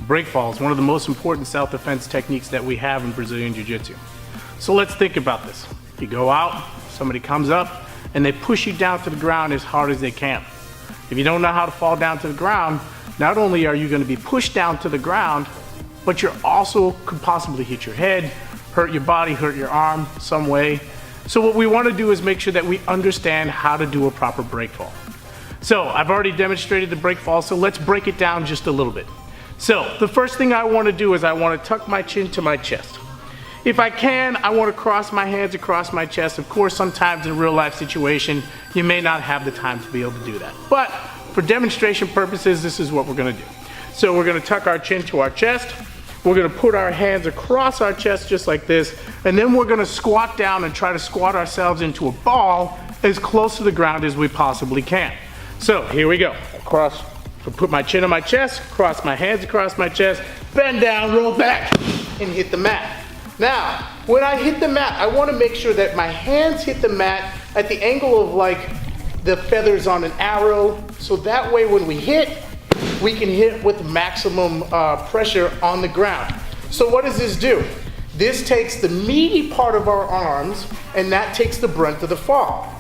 breakfall is one of the most important self-defense techniques that we have in Brazilian Jiu-Jitsu. So let's think about this. You go out, somebody comes up, and they push you down to the ground as hard as they can. If you don't know how to fall down to the ground, not only are you going to be pushed down to the ground, but you also could possibly hit your head, hurt your body, hurt your arm some way. So what we want to do is make sure that we understand how to do a proper breakfall. So I've already demonstrated the breakfall, so let's break it down just a little bit. So the first thing I want to do is I want to tuck my chin to my chest. If I can, I want to cross my hands across my chest. Of course, sometimes in a real life situation, you may not have the time to be able to do that. But for demonstration purposes, this is what we're going to do. So we're going to tuck our chin to our chest. We're going to put our hands across our chest just like this. And then we're going to squat down and try to squat ourselves into a ball as close to the ground as we possibly can. So here we go. Across, put my chin on my chest, cross my hands across my chest, bend down, roll back, and hit the mat. Now, when I hit the mat, I want to make sure that my hands hit the mat at the angle of like the feathers on an arrow. So that way when we hit, we can hit with maximum pressure on the ground. So what does this do? This takes the meaty part of our arms and that takes the brunt of the fall.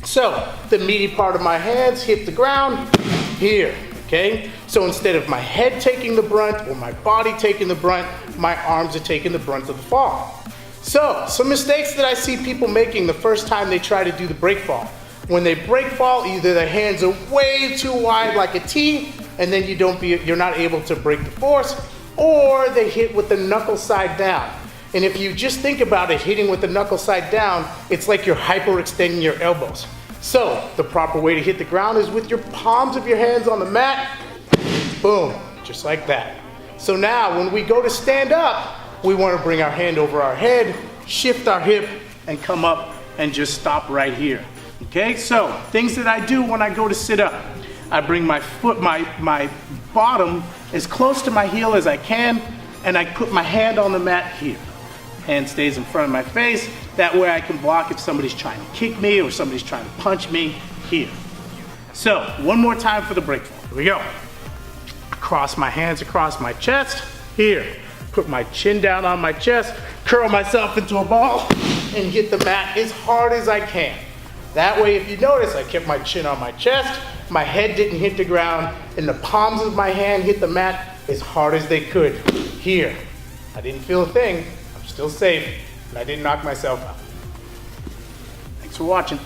So the meaty part of my hands hit the ground here, okay? So instead of my head taking the brunt or my body taking the brunt, my arms are taking the brunt of the fall. So some mistakes that I see people making the first time they try to do the break fall. When they break fall, either their hands are way too wide like a T, and then you're not able to break the force, or they hit with the knuckle side down. And if you just think about it, hitting with the knuckle side down, it's like you're hyperextending your elbows. So the proper way to hit the ground is with your palms of your hands on the mat, boom, just like that. So now when we go to stand up, we want to bring our hand over our head, shift our hip, and come up and just stop right here. Okay, so things that I do when I go to sit up. I bring my foot, my bottom as close to my heel as I can, and I put my hand on the mat here. Hand stays in front of my face. That way I can block if somebody's trying to kick me or somebody's trying to punch me here. So one more time for the break fall. Here we go. Cross my hands across my chest here. Put my chin down on my chest, curl myself into a ball, and hit the mat as hard as I can. That way, if you notice, I kept my chin on my chest, my head didn't hit the ground, and the palms of my hand hit the mat as hard as they could. Here. I didn't feel a thing. I'm still safe, and I didn't knock myself out. Thanks for watching.